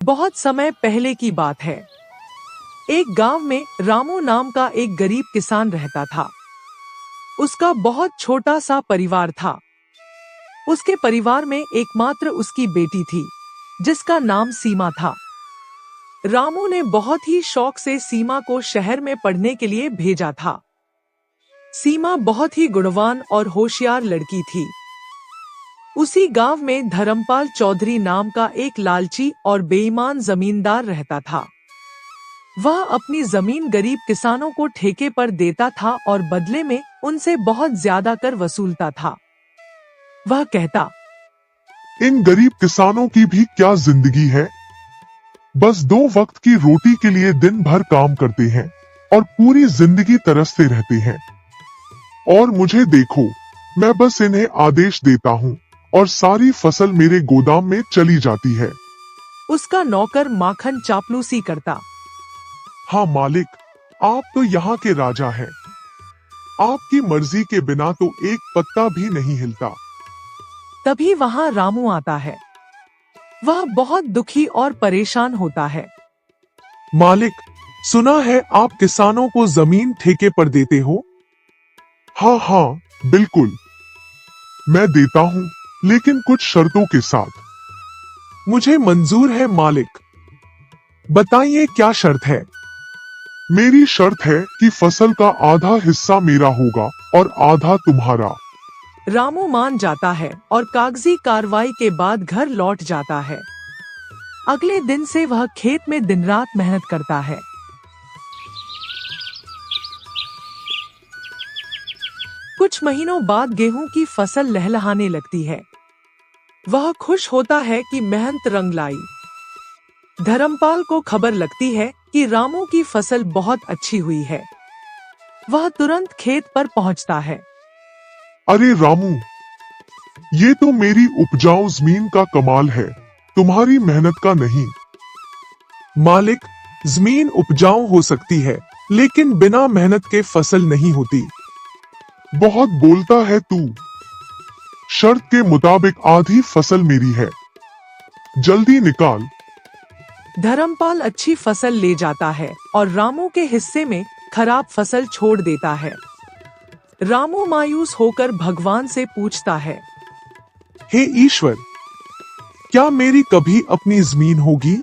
बहुत समय पहले की बात है। एक गांव में रामू नाम का एक गरीब किसान रहता था। उसका बहुत छोटा सा परिवार था। उसके परिवार में एकमात्र उसकी बेटी थी, जिसका नाम सीमा था। रामू ने बहुत ही शौक से सीमा को शहर में पढ़ने के लिए भेजा था। सीमा बहुत ही गुणवान और होशियार लड़की थी। उसी गांव में धर्मपाल चौधरी नाम का एक लालची और बेईमान जमींदार रहता था। वह अपनी जमीन गरीब किसानों को ठेके पर देता था और बदले में उनसे बहुत ज्यादा कर वसूलता था। वह कहता, इन गरीब किसानों की भी क्या जिंदगी है। बस 2 वक्त की रोटी के लिए दिन भर काम करते हैं और पूरी जिंदगी तरसते रहते हैं। और मुझे देखो, मैं बस इन्हें आदेश देता हूँ और सारी फसल मेरे गोदाम में चली जाती है। उसका नौकर माखन चापलूसी करता। हाँ मालिक, आप तो यहाँ के राजा हैं। आपकी मर्जी के बिना तो एक पत्ता भी नहीं हिलता। तभी वहाँ रामू आता है। वह बहुत दुखी और परेशान होता है। मालिक, सुना है आप किसानों को जमीन ठेके पर देते हो। हाँ हाँ, बिल्कुल, मैं देता हूँ, लेकिन कुछ शर्तों के साथ। मुझे मंजूर है मालिक। बताइए क्या शर्त है। मेरी शर्त है कि फसल का आधा हिस्सा मेरा होगा और आधा तुम्हारा। रामू मान जाता है और कागजी कार्रवाई के बाद घर लौट जाता है। अगले दिन से वह खेत में दिन रात मेहनत करता है। कुछ महीनों बाद गेहूं की फसल लहलहाने लगती है। वह खुश होता है कि मेहनत रंग लाई। धर्मपाल को खबर लगती है कि रामू की फसल बहुत अच्छी हुई है। वह तुरंत खेत पर पहुंचता है। अरे रामू, ये तो मेरी उपजाऊ जमीन का कमाल है, तुम्हारी मेहनत का नहीं। मालिक, जमीन उपजाऊ हो सकती है, लेकिन बिना मेहनत के फसल नहीं होती। बहुत बोलता है तू। शर्त के मुताबिक आधी फसल मेरी है, जल्दी निकाल। धर्मपाल अच्छी फसल ले जाता है और रामू के हिस्से में खराब फसल छोड़ देता है। रामू मायूस होकर भगवान से पूछता है, हे ईश्वर, क्या मेरी कभी अपनी जमीन होगी?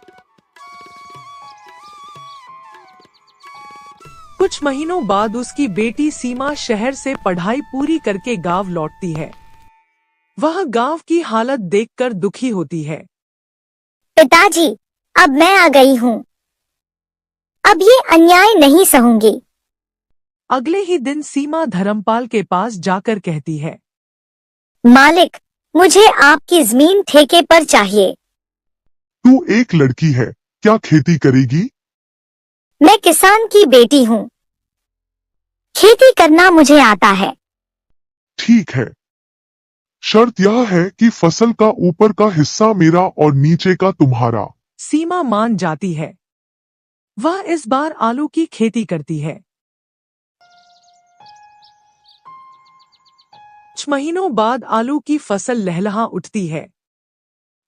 कुछ महीनों बाद उसकी बेटी सीमा शहर से पढ़ाई पूरी करके गांव लौटती है। वह गांव की हालत देखकर दुखी होती है। पिताजी, अब मैं आ गई हूँ। अब ये अन्याय नहीं सहूंगी। अगले ही दिन सीमा धर्मपाल के पास जाकर कहती है, मालिक, मुझे आपकी जमीन ठेके पर चाहिए। तू एक लड़की है, क्या खेती करेगी? मैं किसान की बेटी हूँ। खेती करना मुझे आता है। ठीक है, शर्त यह है कि फसल का ऊपर का हिस्सा मेरा और नीचे का तुम्हारा। सीमा मान जाती है। वह इस बार आलू की खेती करती है। कुछ महीनों बाद आलू की फसल लहलहा उठती है।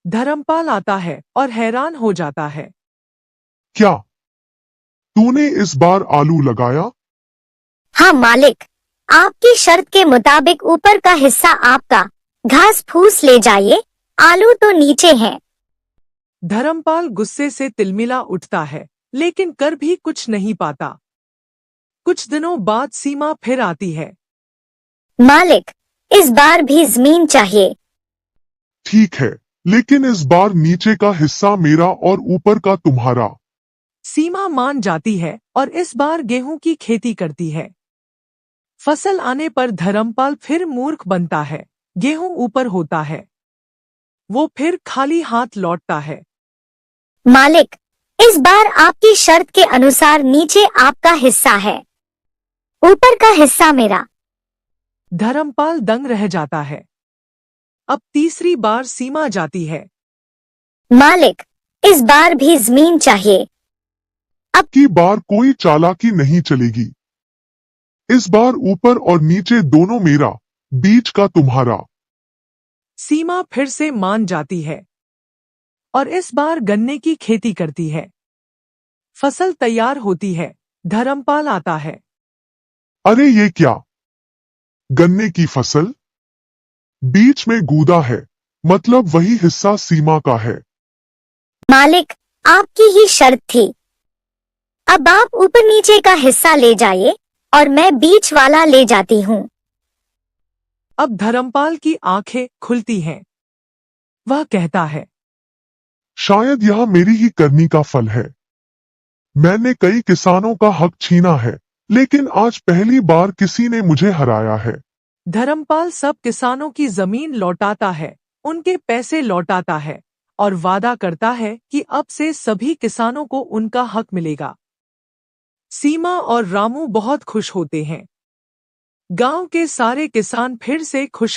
धर्मपाल आता है और हैरान हो जाता है। क्या तूने इस बार आलू लगाया? हाँ मालिक, आपकी शर्त के मुताबिक ऊपर का हिस्सा आपका। घास फूस ले जाइए, आलू तो नीचे हैं। धर्मपाल गुस्से से तिलमिला उठता है, लेकिन कर भी कुछ नहीं पाता। कुछ दिनों बाद सीमा फिर आती है। मालिक, इस बार भी जमीन चाहिए। ठीक है, लेकिन इस बार नीचे का हिस्सा मेरा और ऊपर का तुम्हारा। सीमा मान जाती है और इस बार गेहूं की खेती करती है। फसल आने पर धर्मपाल फिर मूर्ख बनता है। गेहूं ऊपर होता है। वो फिर खाली हाथ लौटता है। मालिक, इस बार आपकी शर्त के अनुसार नीचे आपका हिस्सा है, ऊपर का हिस्सा मेरा। धर्मपाल दंग रह जाता है। अब तीसरी बार सीमा जाती है। मालिक, इस बार भी जमीन चाहिए। अब की बार कोई चालाकी नहीं चलेगी। इस बार ऊपर और नीचे दोनों मेरा, बीच का तुम्हारा। सीमा फिर से मान जाती है। और इस बार गन्ने की खेती करती है। फसल तैयार होती है, धर्मपाल आता है। अरे ये क्या? गन्ने की फसल बीच में गूदा है, मतलब वही हिस्सा सीमा का है। मालिक, आपकी ही शर्त थी। अब आप ऊपर नीचे का हिस्सा ले जाइए और मैं बीच वाला ले जाती हूँ। अब धर्मपाल की आंखें खुलती हैं। वह कहता है, शायद यह मेरी ही करनी का फल है। मैंने कई किसानों का हक छीना है, लेकिन आज पहली बार किसी ने मुझे हराया है। धर्मपाल सब किसानों की जमीन लौटाता है, उनके पैसे लौटाता है और वादा करता है कि अब से सभी किसानों को उनका हक मिलेगा। सीमा और रामू बहुत खुश होते हैं। गांव के सारे किसान फिर से खुश